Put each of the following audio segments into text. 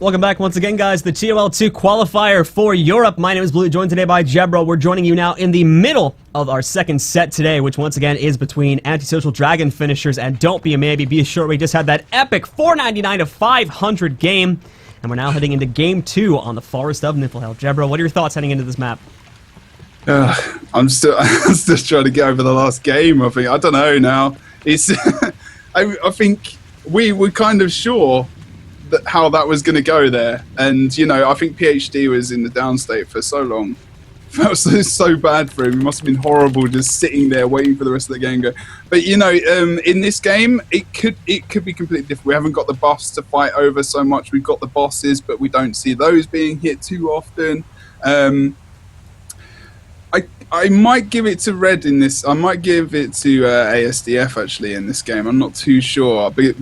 Welcome back once again, guys. The ToL2 qualifier for Europe. My name is Blue, joined today by Jebro. We're joining you now in the middle of our second set today, which once again is between Antisocial Dragon finishers and Don't Be a Maybe, Be a Short. We just had that epic 499 to 500 game, and we're now heading into game 2 on the Forest of Niflhel. Jebro, what are your thoughts heading into this map? I'm still trying to get over the last game. I don't know now. It's I think we were kind of sure that how that was going to go there, and I think PhD was in the downstate for so long. That was so bad for him. It must have been horrible just sitting there waiting for the rest of the game to go. But in this game, it could be completely different. We haven't got the buffs to fight over so much. We've got the bosses, but we don't see those being hit too often. I might give it to Red in this. I might give it to ASDF actually in this game. I'm not too sure, but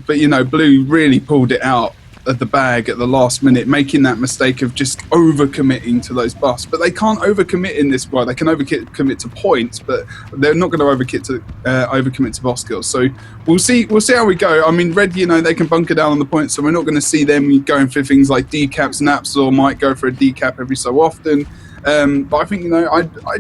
Blue really pulled it out of the bag at the last minute, making that mistake of just overcommitting to those buffs. But they can't overcommit in this. Well, they can overcommit to points, but they're not going to overcommit to boss skills. So we'll see how we go. I mean, Red, they can bunker down on the points, so we're not going to see them going for things like decaps. Naps or might go for a decap every so often. But I think I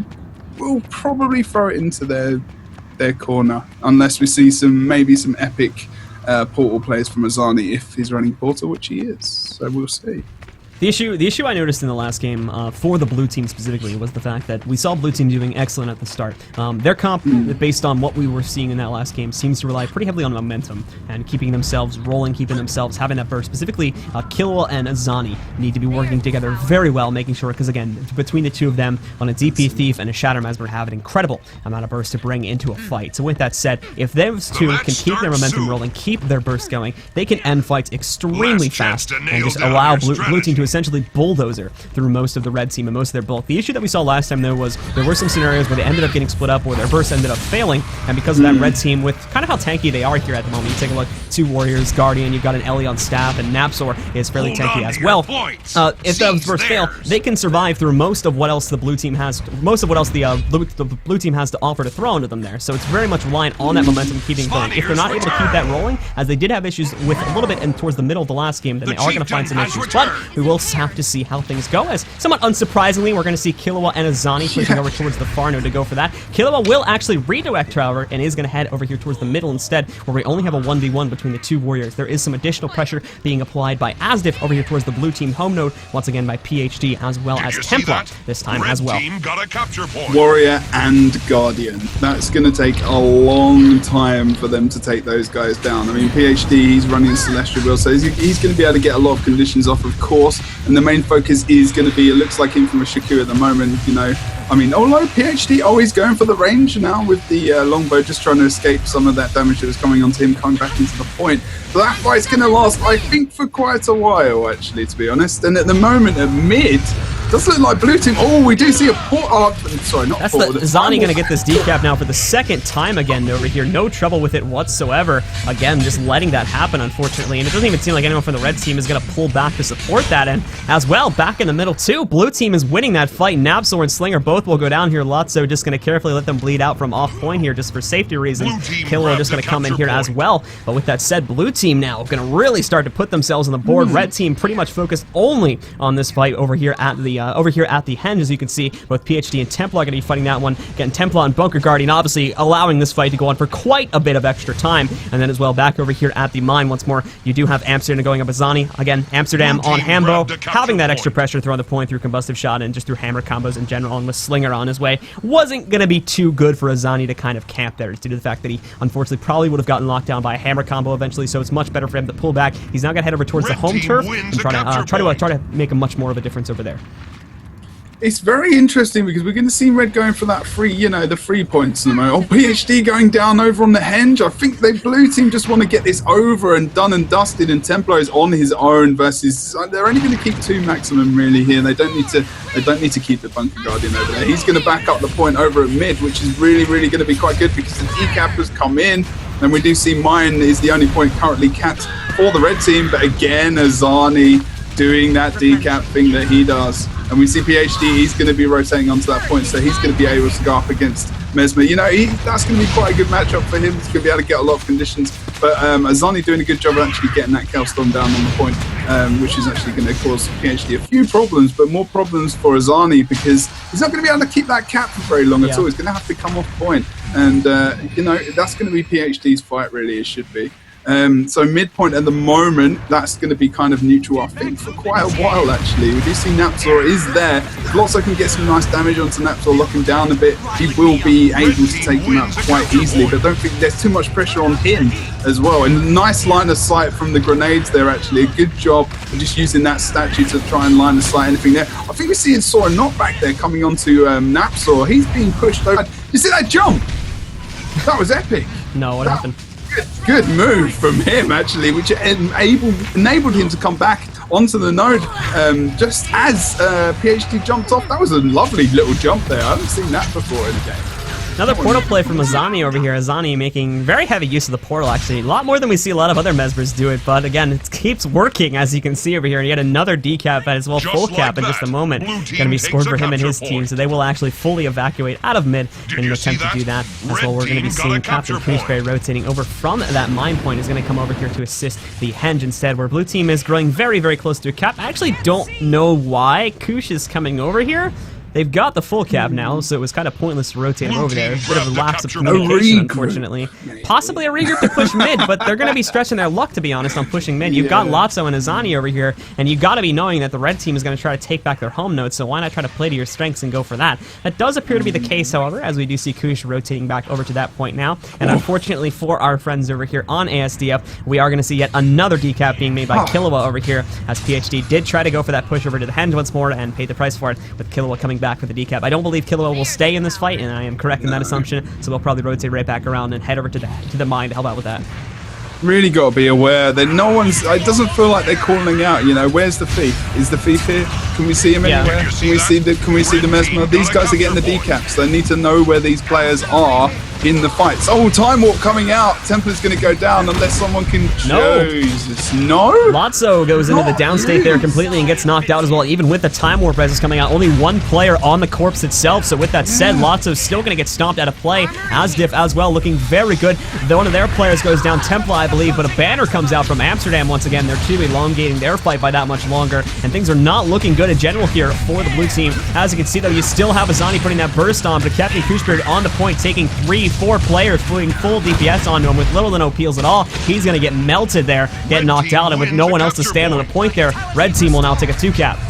will probably throw it into their corner unless we see maybe some epic portal plays from Azani if he's running portal, which he is. So we'll see. The issue I noticed in the last game for the blue team specifically was the fact that we saw blue team doing excellent at the start. Their comp, based on what we were seeing in that last game, seems to rely pretty heavily on momentum and keeping themselves rolling, keeping themselves having that burst. Specifically, Killua and Azani need to be working together very well, making sure, because again, between the two of them on a DP Thief and a Shatter Mesmer have an incredible amount of burst to bring into a fight. So with that said, if those two can keep their momentum rolling, keep their burst going, they can end fights extremely fast and just allow blue team to essentially bulldozer through most of the red team and most of their bulk. The issue that we saw last time, though, was there were some scenarios where they ended up getting split up or their burst ended up failing, and because of that red team, with kind of how tanky they are here at the moment, you take a look, 2 Warriors, Guardian, you've got an Ellie on staff, and Napsor is fairly tanky as well. If those bursts fail, they can survive through most of what else the blue team has, the blue team has to offer to throw into them there. So it's very much reliant on that momentum keeping going. If they're not able to keep that rolling, as they did have issues with a little bit and towards the middle of the last game, then they are going to find some issues. But we will have to see how things go, as somewhat unsurprisingly, we're going to see Killua and Azani pushing over towards the far node to go for that. Killua will actually redirect, however, and is going to head over here towards the middle instead, where we only have a 1v1 between the 2 warriors. There is some additional pressure being applied by ASDF over here towards the blue team home node, once again by PhD, as well as Templar this time as well. Got a capture point. Warrior and Guardian. That's going to take a long time for them to take those guys down. I mean, PhD, he's running Celestial Will, so he's going to be able to get a lot of conditions off, of course, and the main focus is going to be, it looks like Infamous Shaku at the moment, I mean, although PhD always going for the range now with the longbow, just trying to escape some of that damage that was coming onto him, coming back into the point. So that fight's going to last, I think, for quite a while, actually, to be honest. And at the moment, at mid, does look like blue team. Oh, we do see a port. Sorry, not port. That's Azani going to get this decap now for the second time again over here. No trouble with it whatsoever. Again, just letting that happen, unfortunately. And it doesn't even seem like anyone from the red team is going to pull back to support that. And as well, back in the middle, too, blue team is winning that fight. Napsor and Slinger both will go down here. Lotso just going to carefully let them bleed out from off point here just for safety reasons. Killua just going to come in here as well. But with that said, blue team now going to really start to put themselves on the board. Red team pretty much focused only on this fight over here at the henge, as you can see. Both PhD and Templar are going to be fighting that one. Again, Templar and Bunker Guardian obviously allowing this fight to go on for quite a bit of extra time. And then as well, back over here at the mine once more, you do have Amsterdam going up Azani. Again, Amsterdam on Hambo, having that extra pressure throwing the point through Combustive Shot and just through hammer combos in general, and with Slinger on his way. Wasn't going to be too good for Azani to kind of camp there, due to the fact that he unfortunately probably would have gotten locked down by a hammer combo eventually, so it's much better for him to pull back. He's now going to head over towards the home turf and try to make a much more of a difference over there. It's very interesting because we're going to see Red going for that the 3 points in the moment. Oh, PhD going down over on the henge. I think the blue team just want to get this over and done and dusted, and Templar is on his own versus they're only going to keep 2 maximum really here. They don't need to keep the Bunker Guardian over there. He's going to back up the point over at mid, which is really going to be quite good because the decap has come in. And we do see mine is the only point currently capped for the red team, but again, Azani doing that decap thing that he does. And we see PhD, he's going to be rotating onto that point, so he's going to be able to go up against Mesmer. That's going to be quite a good matchup for him. He's going to be able to get a lot of conditions. But Azani doing a good job of actually getting that Kelstorm down on the point. which is actually going to cause PhD a few problems, but more problems for Azani because he's not going to be able to keep that cap for very long at all. He's going to have to come off point, and you know, that's going to be PhD's fight, really. It should be. So midpoint at the moment, that's going to be kind of neutral, I think, for quite a while, actually. We do see Napzor is there. If Lotso can get some nice damage onto Napzor, lock him down a bit, he will be able to take him out quite easily, but I don't think there's too much pressure on him as well. And nice line of sight from the grenades there, actually. A good job of just using that statue to try and line of sight anything there. I think we're seeing Sora not back there coming onto Napzor. He's being pushed over. You see that jump? That was epic. No, what happened? Good move from him, actually, which enabled him to come back onto the node just as PhD jumped off. That was a lovely little jump there. I haven't seen that before in the game. Another portal play from Azani over here. Azani making very heavy use of the portal, actually. A lot more than we see a lot of other Mesmers do it, but again, it keeps working, as you can see over here. And yet another decap as well, full cap in just a moment. Going to be scored for him and his team, so they will actually fully evacuate out of mid in an attempt to do that. As well, we're going to be seeing Captain Qualifier rotating over from that mine point. Is going to come over here to assist the Henge instead, where blue team is growing very, very close to a cap. I actually don't know why Kush is coming over here. They've got the full cap now, so it was kind of pointless to rotate him over there. A bit of a lapse of communication, unfortunately. Possibly a regroup to push mid, but they're going to be stretching their luck, to be honest, on pushing mid. You've got Lotso and Azani over here, and you've got to be knowing that the red team is going to try to take back their home node, so why not try to play to your strengths and go for that? That does appear to be the case, however, as we do see Kush rotating back over to that point now. And unfortunately for our friends over here on ASDF, we are going to see yet another decap being made by Killua over here, as PhD did try to go for that push over to the Henge once more and paid the price for it, with Killua coming back for the decap. I don't believe Killua will stay in this fight, and I am correct in that assumption, so they'll probably rotate right back around and head over to the mine to help out with that. Really got to be aware that no one's. It doesn't feel like they're calling out. You know, where's the thief? Is the thief here? Can we see him anywhere? Can we see the Mesmer? These guys are getting the decaps. They need to know where these players are in the fights. Oh, Time Warp coming out. Templar's going to go down unless someone can. Jesus, no. Lotso goes into the downstate there completely and gets knocked out as well. Even with the Time Warp presence coming out, only one player on the corpse itself. So with that said, Lotso's still going to get stomped out of play. ASDF as well, looking very good. Though one of their players goes down, Templar, I believe, but a banner comes out from Amsterdam once again. They're too elongating their fight by that much longer, and things are not looking good in general here for the blue team. As you can see, though, you still have Azani putting that burst on, but Captain Kushbeard on the point, taking 3-4 players, putting full DPS onto him with little to no peels at all. He's going to get melted there, get knocked out, and with no one else to stand on the point there, red team will now take a 2-cap.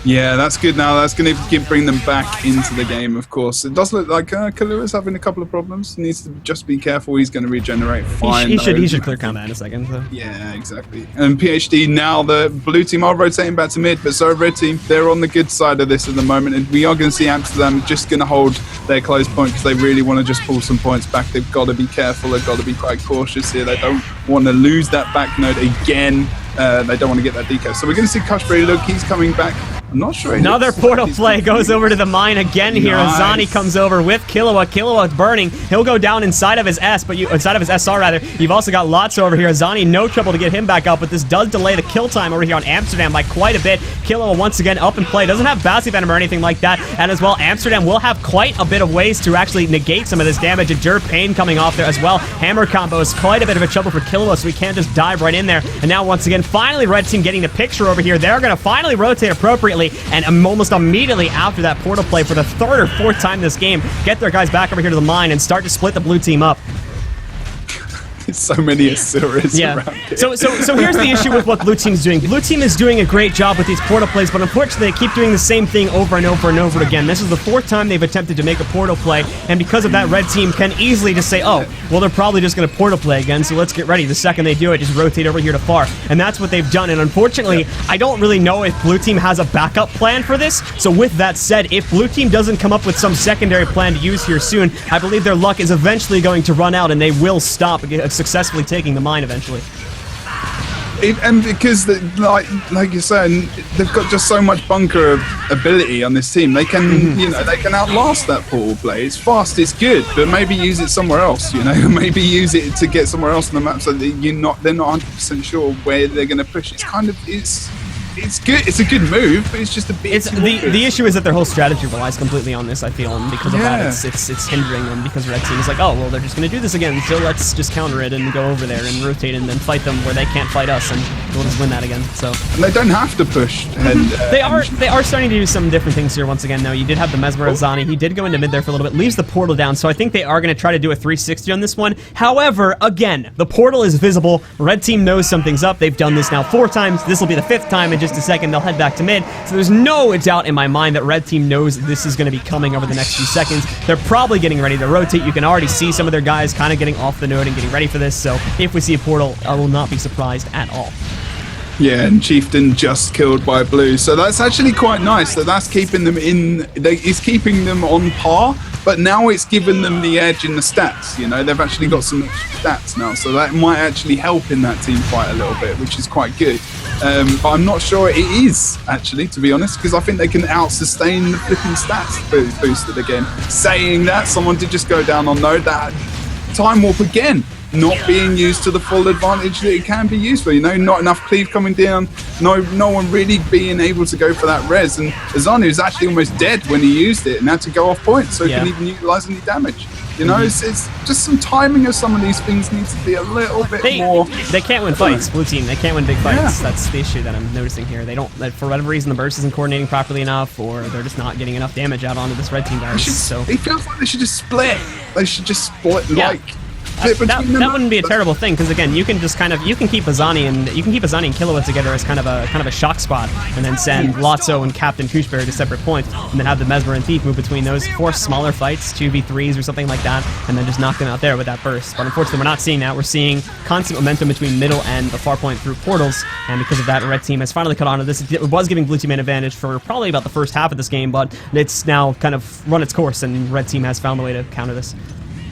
Yeah, that's good now. That's going to bring them back into the game, of course. It does look like Kalua's having a couple of problems. He needs to just be careful. He's going to regenerate fine. He should clear combat in a second. So. Yeah, exactly. And PhD, now the blue team are rotating back to mid, but so red team, they're on the good side of this at the moment. And we are going to see Amsterdam just going to hold their close point because they really want to just pull some points back. They've got to be careful. They've got to be quite cautious here. They don't want to lose that back node again. They don't want to get that deco. So we're going to see Kushberry. Look, he's coming back. I'm not sure. Another portal play goes over to the mine again here. Nice. Azani comes over with Killua. Killua burning. He'll go down inside of his S, but inside of his SR rather. You've also got Lotso over here. Azani, no trouble to get him back up, but this does delay the kill time over here on Amsterdam by quite a bit. Killua once again up in play. Doesn't have Bassi Venom or anything like that. And as well, Amsterdam will have quite a bit of ways to actually negate some of this damage. And Jer Pain coming off there as well. Hammer combo is quite a bit of a trouble for Killua, so we can't just dive right in there. And now once again, finally red team getting the picture over here. They're going to finally rotate appropriately, and almost immediately after that portal play for the third or fourth time this game, get their guys back over here to the mine and start to split the blue team up. There's so many Asuras around here. So here's the issue with what blue team's doing. Blue team is doing a great job with these portal plays, but unfortunately they keep doing the same thing over and over and over again. This is the fourth time they've attempted to make a portal play, and because of that, red team can easily just say, oh, well, they're probably just going to portal play again, so let's get ready. The second they do it, just rotate over here to far. And that's what they've done, and unfortunately, I don't really know if blue team has a backup plan for this. So with that said, if blue team doesn't come up with some secondary plan to use here soon, I believe their luck is eventually going to run out, and they will stop successfully taking the mine eventually. And because, like you're saying, they've got just so much bunker ability on this team. They can, you know, they can outlast that portal play. It's fast, it's good, but maybe use it somewhere else. You know, maybe use it to get somewhere else on the map so that they're not 100% sure where they're going to push. It's it's good. It's a good move, but it's just a bit. The issue is that their whole strategy relies completely on this. I feel, and because of that, it's hindering them. Because Red Team is like, oh well, they're just going to do this again, so let's just counter it and go over there and rotate and then fight them where they can't fight us, and we'll just win that again. So and they don't have to push. And they are starting to do some different things here once again. Though you did have the Mesmer Azani. He did go into mid there for a little bit, leaves the portal down. So I think they are going to try to do a 360 on this one. However, again, the portal is visible. Red Team knows something's up. They've done this now 4 times. This will be the 5th time in just a second. They'll head back to mid. So there's no doubt in my mind that Red Team knows this is going to be coming over the next few seconds. They're probably getting ready to rotate. You can already see some of their guys kind of getting off the node and getting ready for this. So if we see a portal, I will not be surprised at all. Yeah, and Chieftain just killed by blue. So that's actually quite nice that that's keeping them in. It's keeping them on par, but now it's given them the edge in the stats. You know, they've actually got some extra stats now, so that might actually help in that team fight a little bit, which is quite good. But I'm not sure it is actually, to be honest, because I think they can out-sustain the flipping stats boost of the game. Saying that, someone did just go down on node. That time warp again. Not being used to the full advantage that it can be used for, you know, not enough cleave coming down, no one really being able to go for that res, and Azani was actually almost dead when he used it and had to go off point, so he couldn't even utilize any damage. You know, it's just some timing of some of these things needs to be a little bit more. They can't win fights, blue team. They can't win big fights. That's the issue that I'm noticing here. They don't, for whatever reason, the burst isn't coordinating properly enough, or they're just not getting enough damage out onto this red team guys. So it feels like they should just split. They should just split like. That wouldn't be a terrible thing, because again, you can just kind of keep Azani and Killua together as kind of a shock spot, and then send Lotso and Captain Kushberry to separate points, and then have the Mesmer and Thief move between those, force smaller fights, 2v3s or something like that, and then just knock them out there with that burst. But unfortunately, we're not seeing that. We're seeing constant momentum between middle and the far point through portals, and because of that, Red Team has finally caught on to this. It was giving Blue Team an advantage for probably about the first half of this game, but it's now kind of run its course, and Red Team has found a way to counter this.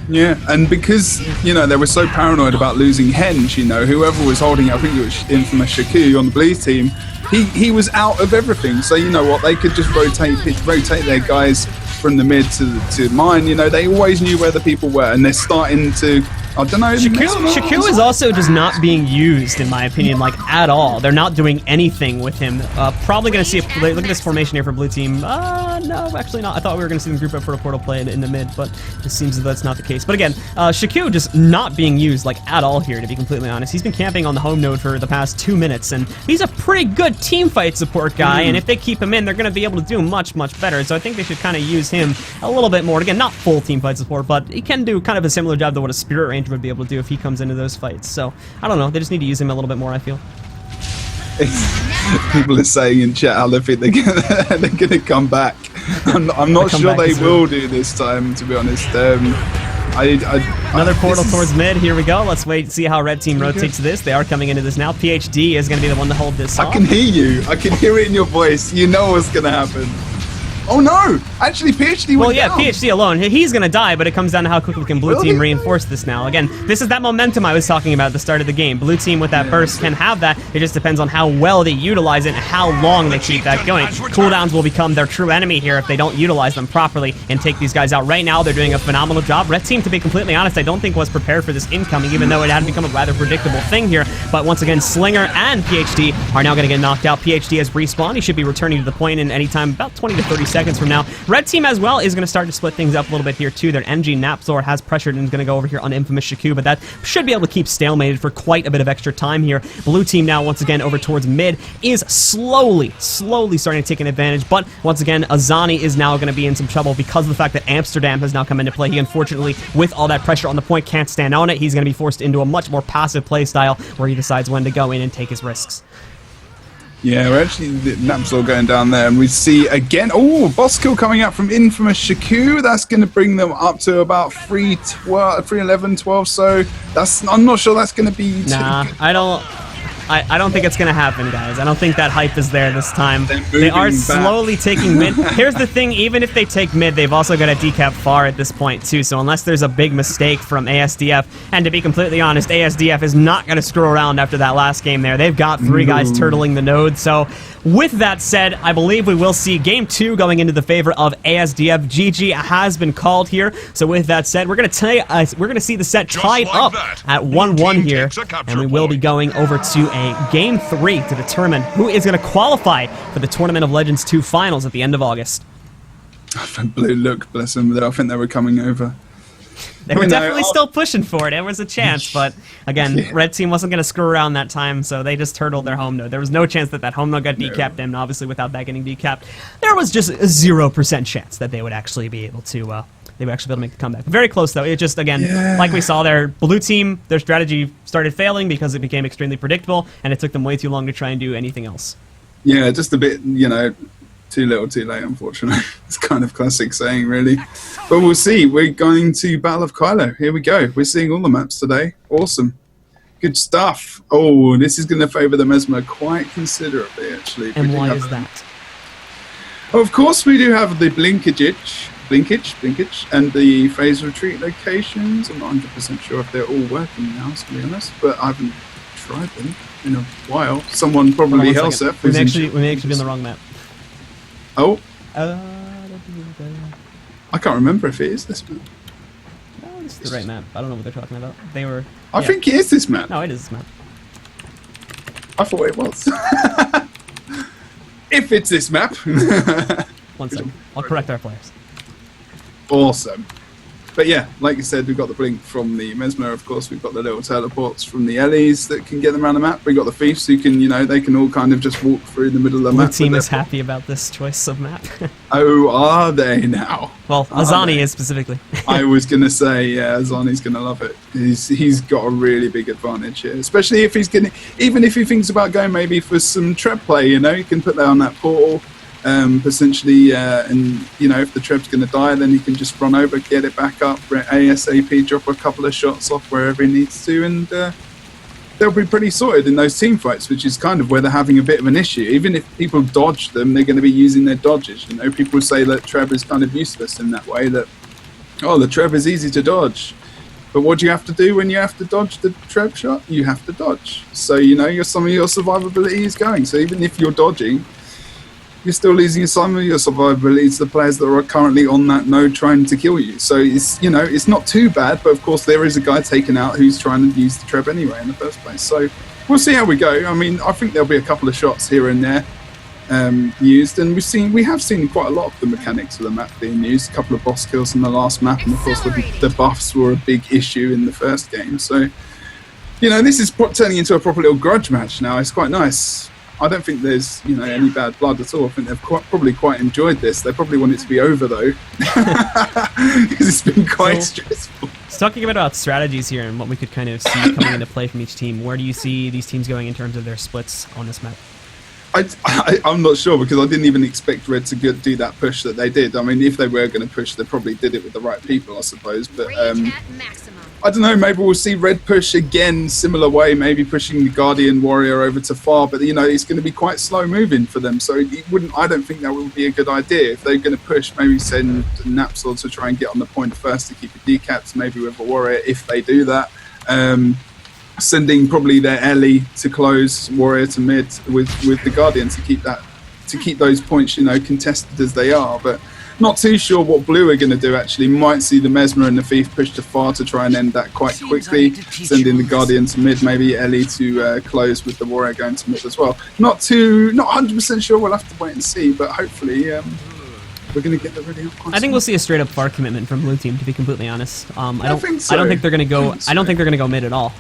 Yeah, and because, you know, they were so paranoid about losing Henge, you know, whoever was holding it, I think it was infamous Shaku on the Bleed team, he was out of everything. So, you know what, they could just rotate their guys from the mid to mine. You know, they always knew where the people were, and they're starting to, I don't know. Shaku is also just not being used, in my opinion, like, at all. They're not doing anything with him. Probably going to see look at this formation here for Blue Team. No, actually not. I thought we were going to see them group up for a portal play in the mid, but it seems that that's not the case. But again, Shaku just not being used, like, at all here, to be completely honest. He's been camping on the home node for the past 2 minutes, and he's a pretty good team fight support guy, and if they keep him in, they're going to be able to do much, much better. So I think they should kind of use him a little bit more. Again, not full team fight support, but he can do kind of a similar job to what a Spirit Ranger would be able to do if he comes into those fights. So, I don't know. They just need to use him a little bit more, I feel. People are saying in chat how they think they're gonna come back. I'm not sure they will do this time, to be honest. Another portal towards mid. Here we go. Let's wait and see how Red Team rotates this. They are coming into this now. PhD is going to be the one to hold this off. I can hear you. I can hear it in your voice. You know what's going to happen. Oh no! Actually, PhD went down. PhD alone. He's gonna die, but it comes down to how quickly can Blue Team reinforce this now. Again, this is that momentum I was talking about at the start of the game. Blue Team with that burst can have that. It just depends on how well they utilize it and how long they keep that going. Cooldowns will become their true enemy here if they don't utilize them properly and take these guys out. Right now, they're doing a phenomenal job. Red Team, to be completely honest, I don't think was prepared for this incoming, even though it had become a rather predictable thing here. But once again, Slinger and PhD are now gonna get knocked out. PhD has respawned. He should be returning to the point in any time, about 20 to 30 seconds from now. Red Team as well is going to start to split things up a little bit here too. Their MG Napzor has pressured and is going to go over here on Infamous Shaku, but that should be able to keep stalemated for quite a bit of extra time here. Blue Team now once again over towards mid is slowly starting to take an advantage, but once again Azani is now going to be in some trouble because of the fact that Amsterdam has now come into play. He unfortunately, with all that pressure on the point, can't stand on it. He's going to be forced into a much more passive play style where he decides when to go in and take his risks. Yeah, we're actually Napzor going down there, and we see again. Oh, boss kill coming out from Infamous Shaku. That's going to bring them up to about 311, 12. So I'm not sure that's going to be. Nah, I don't think it's going to happen, guys. I don't think that hype is there this time. They are slowly taking mid. Here's the thing, even if they take mid, they've also got a decap far at this point, too. So unless there's a big mistake from ASDF, and to be completely honest, ASDF is not going to screw around after that last game there. They've got 3 guys turtling the node. So with that said, I believe we will see Game 2 going into the favor of ASDF. GG has been called here. So with that said, we're going to see the set tied up at 1-1 here, and we will be going over to a Game 3 to determine who is going to qualify for the Tournament of Legends 2 finals at the end of August. Blue look, bless them. I think they were coming over. They were definitely still pushing for it. There was a chance, but again, Red Team wasn't going to screw around that time, so they just turtled their home node. There was no chance that home node got decapped, and obviously without that getting decapped, there was just a 0% chance that they would actually be able to make the comeback. Very close, though. It just, again, like we saw there, Blue Team, their strategy started failing because it became extremely predictable, and it took them way too long to try and do anything else. Yeah, just a bit, too little, too late, unfortunately. It's kind of classic saying, really. But we'll see. We're going to Battle of Kylo. Here we go. We're seeing all the maps today. Awesome. Good stuff. Oh, this is going to favour the Mesmer quite considerably, actually. And why is that? Of course, we do have the blinkage, and the phase retreat locations. I'm not 100% sure if they're all working now, to be honest, but I haven't tried them in a while. Someone probably Helsef. We may actually be on the wrong map. Oh. I can't remember if it is this map. No, this is the right map. I don't know what they're talking about. I think it is this map. No, it is this map. I thought it was. If it's this map. 1 second. I'll correct our players. Awesome. But yeah, like you said, we've got the blink from the Mesmer, of course. We've got the little teleports from the Ellies that can get them around the map. We've got the Thieves who can, they can all kind of just walk through the middle of the map. The team is happy about this choice of map. Oh, are they now? Well, Azani is specifically. I was going to say, yeah, Azani's going to love it. He's got a really big advantage here, especially if even if he thinks about going maybe for some trap play, he can put that on that portal. Potentially, and if the Treb's going to die, then he can just run over, get it back up, ASAP, drop a couple of shots off wherever he needs to, and they'll be pretty sorted in those team fights, which is kind of where they're having a bit of an issue. Even if people dodge them, they're going to be using their dodges. People say that Treb is kind of useless in that way, that, the Treb is easy to dodge. But what do you have to do when you have to dodge the Treb shot? You have to dodge. So, some of your survivability is going. So even if you're dodging, you're still losing some of your survivability to the players that are currently on that node trying to kill you. So it's not too bad, but of course there is a guy taken out who's trying to use the Treb anyway in the first place. So we'll see how we go. I mean, I think there'll be a couple of shots here and there used, and we have seen quite a lot of the mechanics of the map being used. A couple of boss kills in the last map, and of course the buffs were a big issue in the first game. So this is turning into a proper little grudge match now. It's quite nice. I don't think there's any bad blood at all. I think they've probably quite enjoyed this. They probably want it to be over though, because it's been quite stressful. So talking about strategies here and what we could kind of see coming into play from each team, where do you see these teams going in terms of their splits on this map? I'm not sure, because I didn't even expect Red to do that push that they did. I mean, if they were going to push, they probably did it with the right people, I suppose. But I don't know, maybe we'll see Red push again, similar way, maybe pushing the Guardian Warrior over to far, but it's going to be quite slow moving for them, so I don't think that would be a good idea. If they're going to push, maybe send Napsol to try and get on the point first to keep it decapped, maybe with a Warrior, if they do that. Sending probably their Ellie to close, Warrior to mid with the Guardian to keep those points, contested as they are, but not too sure what Blue are going to do, actually. Might see the Mesmer and the Thief push to far to try and end that quite quickly. Sending the Guardian to mid, maybe Ellie to close with the Warrior going to mid as well. Not 100% sure, we'll have to wait and see, but hopefully we're going to get the really up. I think we'll see a straight up far commitment from Blue Team, to be completely honest. I don't think they're going to go. I don't think they're going to go mid at all.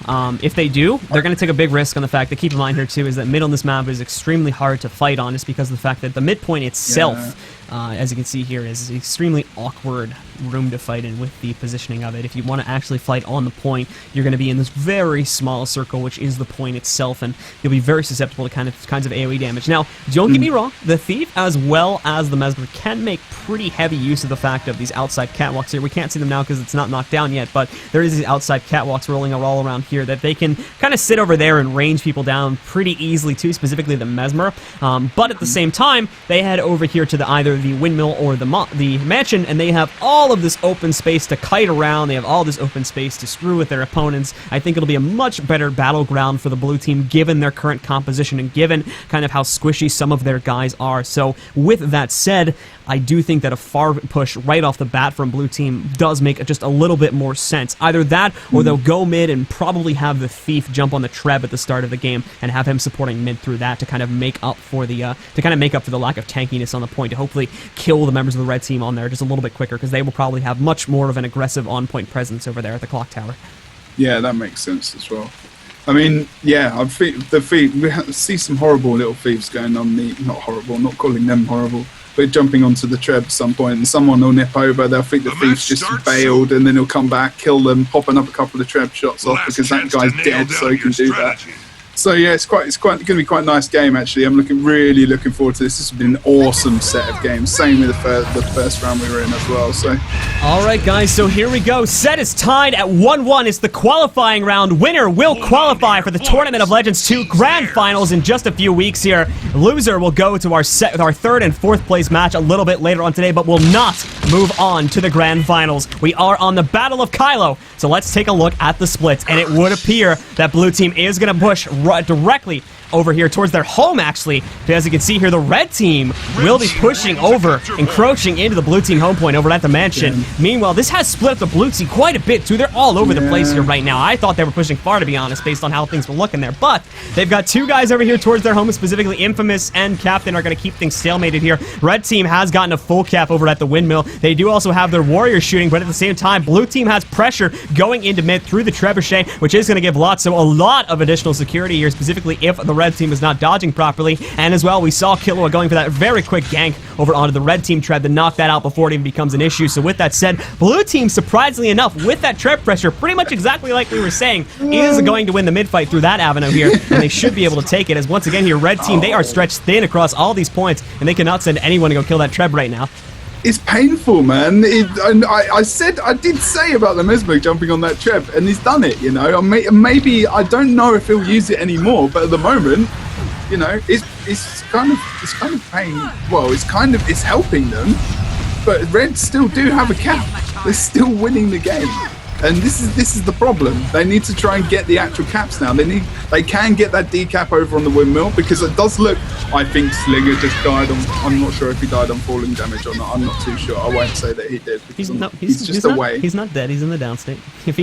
If they do, they're going to take a big risk on the fact that, keep in mind here too, is that mid on this map is extremely hard to fight on, just because of the fact that the midpoint itself, as you can see here, is an extremely awkward room to fight in with the positioning of it. If you want to actually fight on the point, you're going to be in this very small circle, which is the point itself, and you'll be very susceptible to kinds of AoE damage. Now, don't get me wrong, the Thief as well as the Mesmer can make pretty heavy use of the fact of these outside catwalks here. We can't see them now because it's not knocked down yet, but there is these outside catwalks rolling all around here that they can kind of sit over there and range people down pretty easily too, specifically the Mesmer. But at the same time, they head over here to either the windmill or the mansion, and they have all of this open space to kite around. They have all this open space to screw with their opponents. I think it'll be a much better battleground for the blue team given their current composition and given kind of how squishy some of their guys are. So with that said, I do think that a far push right off the bat from blue team does make just a little bit more sense. Either that, or they'll go mid and probably have the thief jump on the Treb at the start of the game and have him supporting mid through that to kind of make up for the lack of tankiness on the point, to hopefully kill the members of the red team on there just a little bit quicker, because they will probably have much more of an aggressive on-point presence over there at the clock tower. Yeah, that makes sense as well. I mean, yeah, the thief, we see some horrible little thieves going on not horrible, not calling them horrible, but jumping onto the Treb at some point, and someone will nip over, they'll think the thief's just bailed, and then he'll come back, kill them, pop another couple of Treb shots off because that guy's dead, so he can do that. So yeah, it's going to be quite a nice game actually. I'm really looking forward to this. This has been an awesome set of games. Same with the first round we were in as well. So, all right, guys. So here we go. Set is tied at 1-1. It's the qualifying round. Winner will qualify for the Tournament of Legends 2 Grand Finals in just a few weeks here. Loser will go to our set with our third and fourth place match a little bit later on today, but will not move on to the Grand Finals. We are on the Battle of Kylo. So let's take a look at the splits, and it would appear that blue team is going to push directly over here towards their home, actually. As you can see here, the red team will be pushing over, encroaching into the blue team home point over at the mansion. Yeah. Meanwhile, this has split up the blue team quite a bit, too. They're all over the place here right now. I thought they were pushing far, to be honest, based on how things were looking there. But they've got two guys over here towards their home, specifically Infamous and Captain are going to keep things stalemated here. Red team has gotten a full cap over at the windmill. They do also have their warrior shooting, but at the same time, blue team has pressure going into mid through the trebuchet, which is going to give a lot of additional security here, specifically if the red team is not dodging properly. And as well, we saw Killua going for that very quick gank over onto the red team Treb to knock that out before it even becomes an issue. So with that said, blue team, surprisingly enough, with that Treb pressure, pretty much exactly like we were saying, is going to win the mid fight through that avenue here, and they should be able to take it, as once again here, red team, they are stretched thin across all these points, and they cannot send anyone to go kill that Treb right now. It's painful, man. I did say about the Mesmer jumping on that Treb, and he's done it, you know. Maybe, I don't know if he'll use it anymore, but at the moment, you know, it's kind of pain. Well, it's helping them, but Red still do have a cap. They're still winning the game, and this is the problem. They need to try and get the actual caps now. They can get that decap over on the windmill, because it does look. I think Slinger just died on. I'm not sure if he died on falling damage or not. I'm not too sure. I won't say that he did. He's just away. He's not dead. He's in the downstate. If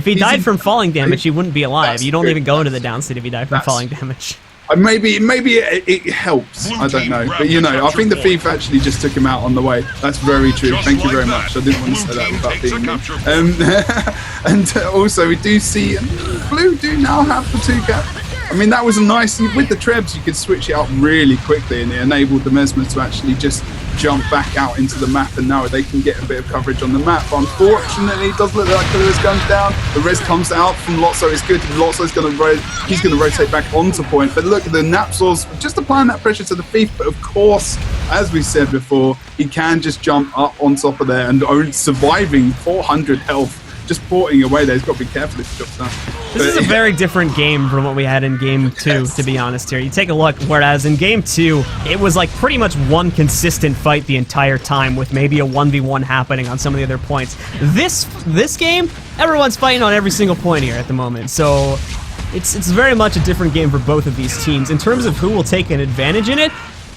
he died from falling damage, he wouldn't be alive. You don't even go into the downstate if he died from falling damage. Maybe it helps. I don't know, but you know, I think the thief actually just took him out on the way. That's very true. Thank you very much. I didn't want to say that without being and also we do see blue do now have the 2 cap. I mean, that was a nice, with the Trebs you could switch it up really quickly, and it enabled the Mesmer to actually just jump back out into the map, and now they can get a bit of coverage on the map. But unfortunately, it does look like the res guns down. The res comes out from Lotso. It's good. Lotso's going to rotate back onto point. But look, the Napsor's just applying that pressure to the thief. But of course, as we said before, he can just jump up on top of there and surviving 400 health. Just porting away there. He's got to be careful if he drops down. This is a very different game from what we had in Game 2, to be honest here. You take a look, whereas in Game 2, it was like pretty much one consistent fight the entire time, with maybe a 1v1 happening on some of the other points. This game, everyone's fighting on every single point here at the moment, so it's very much a different game for both of these teams. In terms of who will take an advantage in it,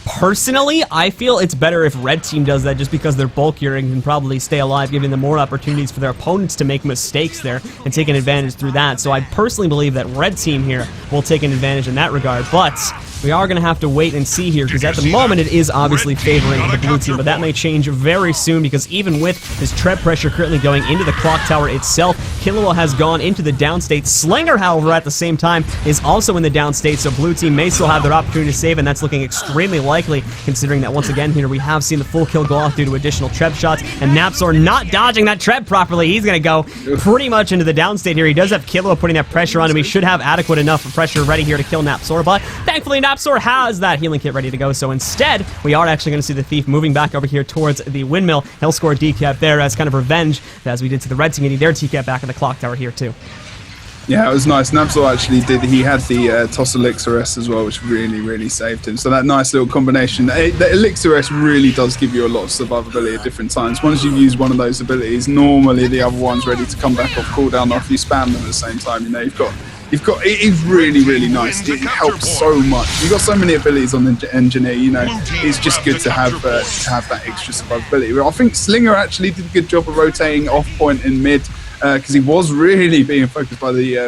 personally, I feel it's better if red team does that, just because they're bulkier and can probably stay alive, giving them more opportunities for their opponents to make mistakes there and take an advantage through that. So I personally believe that red team here will take an advantage in that regard, but we are going to have to wait and see here, because at the moment it is obviously favoring the blue team, but that may change very soon, because even with his Treb pressure currently going into the clock tower itself, Killua has gone into the downstate. Slinger, however, at the same time is also in the downstate, so blue team may still have their opportunity to save, and that's looking extremely likely, considering that once again here we have seen the full kill go off due to additional Treb shots, and Napsor not dodging that Treb properly. He's going to go pretty much into the downstate here. He does have Killua putting that pressure on him. He should have adequate enough pressure ready here to kill Napsor, but thankfully Napsor has that healing kit ready to go, so instead we are actually going to see the thief moving back over here towards the windmill. He'll score a decap there as kind of revenge, as we did to the red team, getting their TCAP back in the clock tower here too. Yeah, it was nice. Nabzor actually did. He had the Toss Elixir S as well, which really saved him. So that nice little combination. The Elixir S really does give you a lot of survivability at different times. Once you use one of those abilities, normally the other one's ready to come back off cooldown after you spam them at the same time. You know, you've got. It is really nice. It helps so much. You've got so many abilities on the engineer. You know, it's just good to have that extra survivability. I think Slinger actually did a good job of rotating off point in mid. Because he was really being focused by the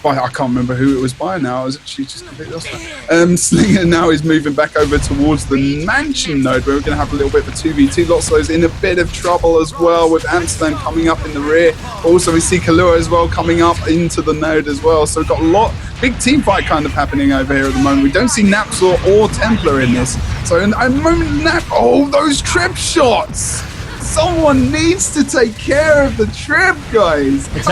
I can't remember who it was by now. I was actually just completely lost that. Slinger now is moving back over towards the mansion node, where we're going to have a little bit of a 2v2. Lotso's in a bit of trouble as well, with Amsterdam coming up in the rear. Also, we see Kahlua as well coming up into the node as well. So we've got a big team fight kind of happening over here at the moment. We don't see Napzor or Templar in this. So in a moment, those trip shots! Someone needs to take care of the trip, guys. It's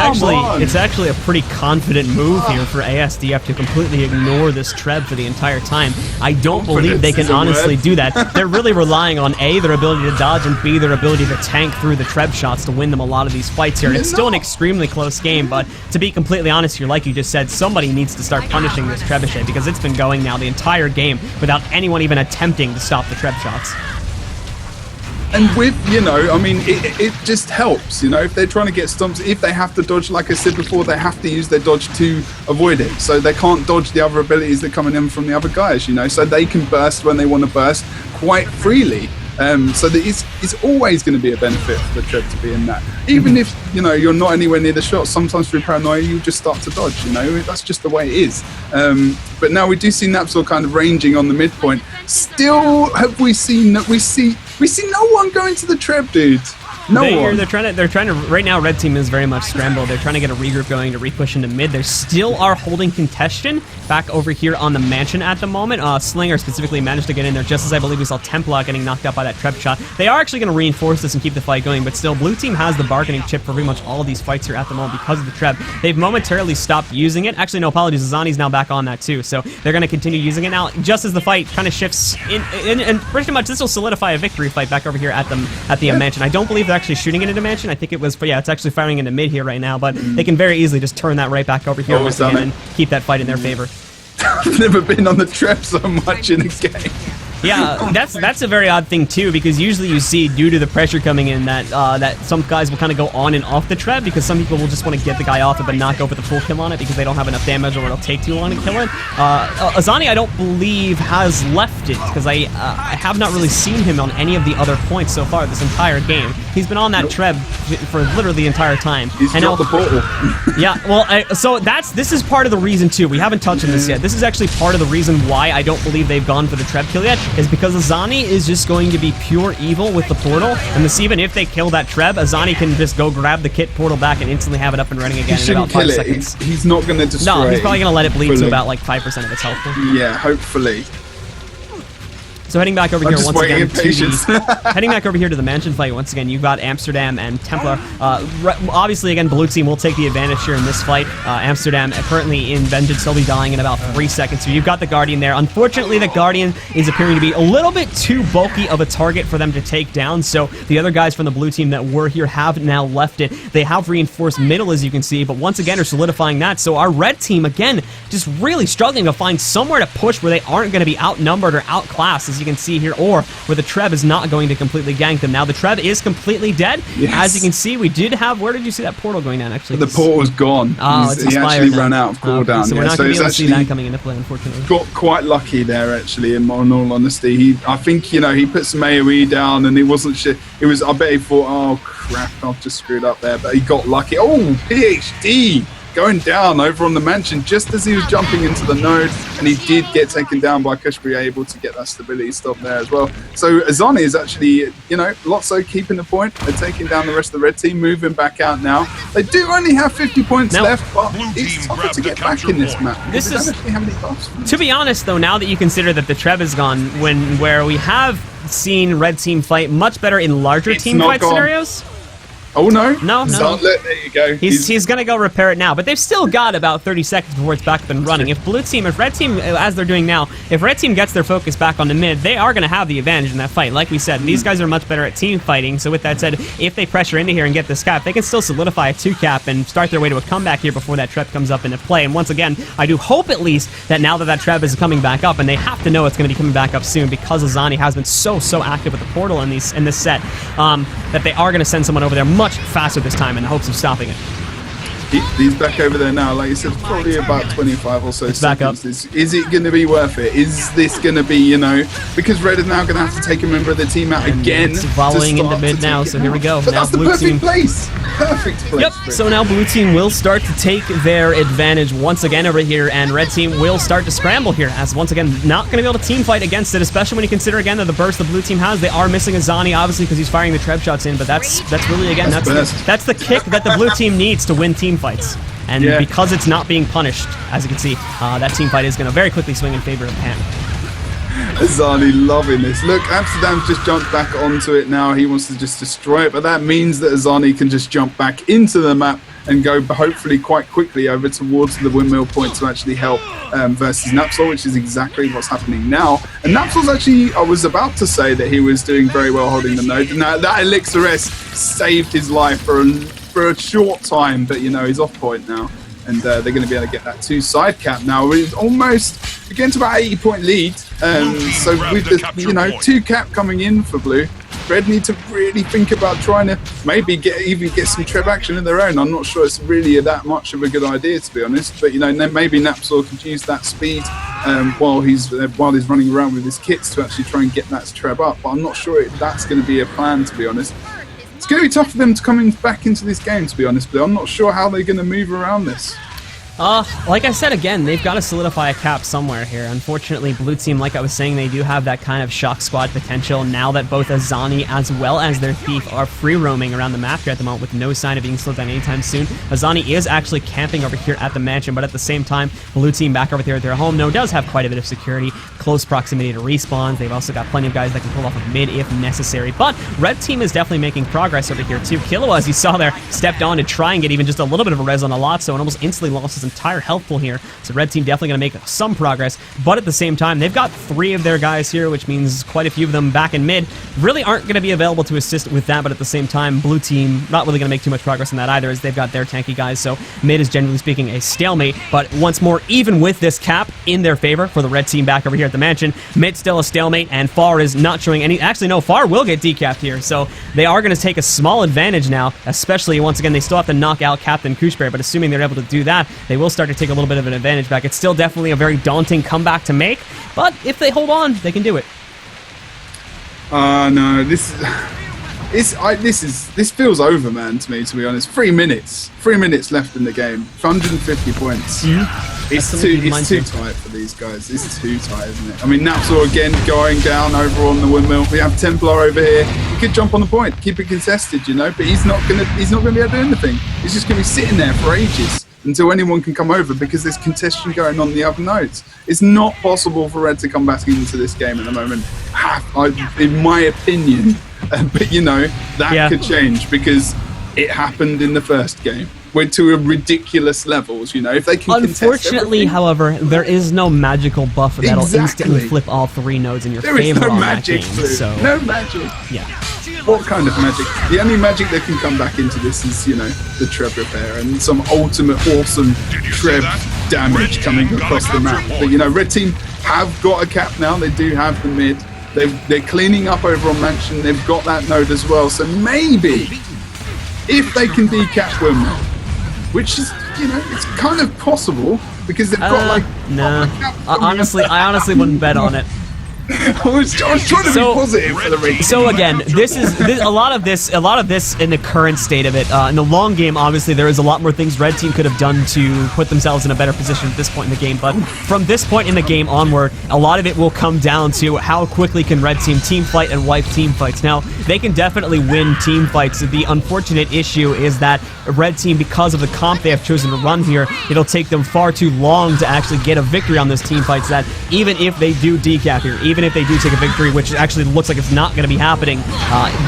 actually a pretty confident move here for ASDF to completely ignore this Treb for the entire time. I don't believe they can honestly do that. They're really relying on A, their ability to dodge, and B, their ability to tank through the Treb shots to win them a lot of these fights here. And it's still an extremely close game, but to be completely honest here, like you just said, somebody needs to start punishing this Trebuchet, because it's been going now the entire game without anyone even attempting to stop the Treb shots. And with, you know, I mean, it just helps, you know, if they're trying to get stumps, if they have to dodge, like I said before, they have to use their dodge to avoid it. So they can't dodge the other abilities that are coming in from the other guys, you know, so they can burst when they want to burst quite freely. So that it's always going to be a benefit for the Treb to be in that. Even if, you know, you're not anywhere near the shot, sometimes through paranoia, you just start to dodge, you know, that's just the way it is. But now we do see Napzor kind of ranging on the midpoint. Still, have we seen that we see no one going to the Treb, dude. They're trying to right now. Red team is very much scrambled. They're trying to get a regroup going to repush into mid. They still are holding contention back over here on the mansion at the moment. Slinger specifically managed to get in there just as I believe we saw Templar getting knocked out by that Treb shot. They are actually going to reinforce this and keep the fight going, but still, blue team has the bargaining chip for pretty much all of these fights here at the moment because of the Treb. They've momentarily stopped using it. Actually, no, apologies. Azani's now back on that too, so they're going to continue using it now. Just as the fight kind of shifts in, and pretty much this will solidify a victory fight back over here at the mansion. I don't believe they're actually shooting into mansion. I think it was, but yeah, it's actually firing into mid here right now, but they can very easily just turn that right back over here once again and keep that fight in their favor. I've never been on the Treb so much in a game. Yeah, that's a very odd thing too, because usually you see, due to the pressure coming in, that some guys will kind of go on and off the Treb, because some people will just want to get the guy off it but not go for the full kill on it because they don't have enough damage or it'll take too long to kill it. Azani, I don't believe, has left it, because I have not really seen him on any of the other points so far this entire game. He's been on that Treb for literally the entire time. He's dropped the portal. Yeah, well, so this is part of the reason too. We haven't touched on this yet. This is actually part of the reason why I don't believe they've gone for the Treb kill yet, is because Azani is just going to be pure evil with the portal, and this, even if they kill that Treb, Azani can just go grab the kit portal back and instantly have it up and running again in about 5 seconds. He's not going to destroy it. No, he's probably going to let it bleed to about like 5% of its health. Yeah, hopefully. So heading back over here once again heading back over here to the mansion fight once again, you've got Amsterdam and Templar. Obviously, again, blue team will take the advantage here in this fight. Amsterdam currently in vengeance, he'll be dying in about 3 seconds. So you've got the Guardian there. Unfortunately, the Guardian is appearing to be a little bit too bulky of a target for them to take down. So the other guys from the blue team that were here have now left it. They have reinforced middle, as you can see, but once again are solidifying that. So our red team, again, just really struggling to find somewhere to push where they aren't going to be outnumbered or outclassed, as you can see here, or where the Treb is not going to completely gank them. Now the Treb is completely dead. Yes. As you can see, we did have, where did you see that portal going down actually? The portal's gone. Oh, it's he actually ran out of cooldown. So we're not going to be able to see that coming into play, unfortunately. Got quite lucky there, actually, in all honesty. I think, you know, he put some AoE down and he wasn't shit. It was, I bet he thought, oh crap, I've just screwed up there, but he got lucky. Oh, PhD! Going down over on the mansion just as he was jumping into the node, and he did get taken down by Kushbury, able to get that stability stop there as well. So Azani is actually, you know, Lotso keeping the point. They're taking down the rest of the red team, moving back out now. They do only have 50 points left, but it's tougher to get back in this map. This is, to be honest though, now that you consider that the Treb is gone, where we have seen red team fight much better in larger team fight scenarios. Oh, no. No. There you go. He's going to go repair it now, but they've still got about 30 seconds before it's back up and running. If Red Team, as they're doing now, if Red Team gets their focus back on the mid, they are going to have the advantage in that fight. Like we said, these guys are much better at team fighting, so with that said, if they pressure into here and get this cap, they can still solidify a 2-cap and start their way to a comeback here before that trap comes up into play. And once again, I do hope at least that now that trap is coming back up, and they have to know it's going to be coming back up soon because Azani has been so active with the portal in this set, that they are going to send someone over there much faster this time in the hopes of stopping it. He's back over there now. Like you said, probably about 25 or so it's back up. Is it going to be worth it? Is this going to be, you know, because Red is now going to have to take a member of the team out again. It's volleying into mid now, so here we go. But now that's the perfect place. Perfect place. Yep, so now Blue Team will start to take their advantage once again over here, and Red Team will start to scramble here, as once again, not going to be able to team fight against it, especially when you consider again that the burst the Blue Team has. They are missing Azani, obviously, because he's firing the trap shots in, but that's really, again, that's the kick that the Blue Team needs to win team fights. And because it's not being punished, as you can see, that team fight is going to very quickly swing in favor of Pan. Azani loving this. Look, Amsterdam's just jumped back onto it now. He wants to just destroy it, but that means that Azani can just jump back into the map and go hopefully quite quickly over towards the windmill point to actually help versus Napsol, which is exactly what's happening now. And Napsol's actually, I was about to say that he was doing very well holding the node. Now that Elixir S saved his life for a short time, but you know, he's off point now. And they're going to be able to get that 2 side cap now. We're almost getting to about 80-point lead. So with the 2 cap coming in for Blue, Red need to really think about trying to maybe get some treb action of their own. I'm not sure it's really that much of a good idea, to be honest. But you know, maybe Napsol could use that speed while he's running around with his kits to actually try and get that treb up. But I'm not sure that's going to be a plan, to be honest. It's going to be tough for them to come back into this game, to be honest, but I'm not sure how they're going to move around this. Like I said, again, they've got to solidify a cap somewhere here. Unfortunately, Blue Team, like I was saying, they do have that kind of shock squad potential now that both Azani as well as their Thief are free roaming around the map here at the moment with no sign of being slowed down anytime soon. Azani is actually camping over here at the mansion, but at the same time, Blue Team back over there at their home no does have quite a bit of security, close proximity to respawns. They've also got plenty of guys that can pull off a mid if necessary, but Red Team is definitely making progress over here too. Killua, as you saw there, stepped on to try and get even just a little bit of a res on Alotso and almost instantly lost his entire health pool here. So Red Team definitely going to make some progress, but at the same time, they've got 3 of their guys here, which means quite a few of them back in mid really aren't going to be available to assist with that, but at the same time, Blue Team not really going to make too much progress in that either, as they've got their tanky guys, so mid is generally speaking a stalemate, but once more, even with this cap in their favor for the Red Team back over here at the mansion, mid still a stalemate, and Far is not showing any, actually no, Far will get decapped here, so they are going to take a small advantage now, especially once again, they still have to knock out Captain Kushbear, but assuming they're able to do that, they will start to take a little bit of an advantage back. It's still definitely a very daunting comeback to make, but if they hold on, they can do it. No, this feels over, man, to me, to be honest. 3 minutes left in the game, 150 points. It's too tight for these guys. It's too tight, isn't it? I mean, Napsor again going down over on the windmill. We have Templar over here. He could jump on the point, keep it contested, you know, but he's not gonna be able to do anything. He's just gonna be sitting there for ages until anyone can come over because there's contention going on the other nodes. It's not possible for Red to come back into this game at the moment, in my opinion. But you know, that could change because it happened in the first game. Went to ridiculous levels, you know. If they can unfortunately, however, there is no magical buff that'll instantly flip all 3 nodes in your favor. There is no on magic, that game, so. No magic. Yeah. What kind of magic? The only magic that can come back into this is, you know, the treb repair and some ultimate awesome treb damage coming across the map. But you know, Red Team have got a cap now. They do have the mid. They're cleaning up over on Mansion. They've got that node as well. So maybe if they can decap Windmill, which is, you know, it's kind of possible because they've got like. Nah. I honestly wouldn't bet on it. I was trying to be positive for the race. So again, this is a lot of this in the current state of it. In the long game, obviously, there is a lot more things Red Team could have done to put themselves in a better position at this point in the game. But from this point in the game onward, a lot of it will come down to how quickly can Red Team fight and wipe team fights. Now, they can definitely win team fights. The unfortunate issue is that Red Team, because of the comp they have chosen to run here, it'll take them far too long to actually get a victory on those team fights. That even if they do decap here, even even if they do take a victory, which actually looks like it's not going to be happening,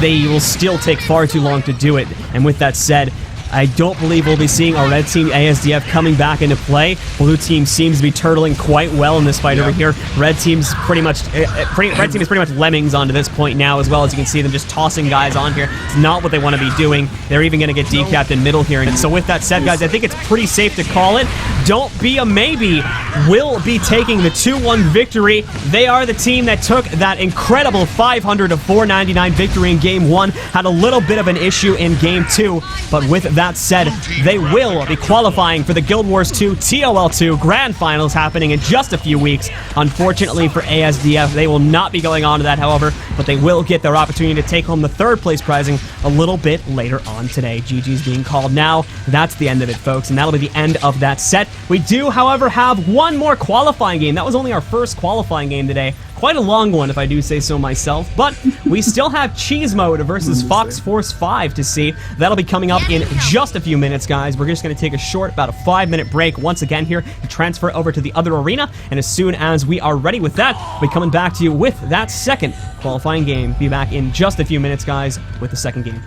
they will still take far too long to do it. And with that said, I don't believe we'll be seeing our red team ASDF coming back into play. Blue team seems to be turtling quite well in this fight over here. Red team's pretty much red team is pretty much lemmings onto this point now as well. As you can see them just tossing guys on here. It's not what they want to be doing. They're even going to get decapped in middle here. And so with that said, guys, I think it's pretty safe to call it. Don't Be a Maybe will be taking the 2-1 victory. They are the team that took that incredible 500 to 499 victory in Game 1. Had a little bit of an issue in Game 2, but with that said, they will be qualifying for the Guild Wars 2 ToL2 Grand Finals happening in just a few weeks. Unfortunately for ASDF, they will not be going on to that, however, but they will get their opportunity to take home the third place prizing a little bit later on today. GG's being called now. That's the end of it, folks, and that'll be the end of that set. We do, however, have one more qualifying game. That was only our first qualifying game today. Quite a long one, if I do say so myself, but we still have Cheese Mode versus Fox Force 5 to see. That'll be coming up in just a few minutes, guys. We're just going to take a short, about a 5-minute break once again here to transfer over to the other arena, and as soon as we are ready with that, we'll be coming back to you with that second qualifying game. Be back in just a few minutes, guys, with the second game.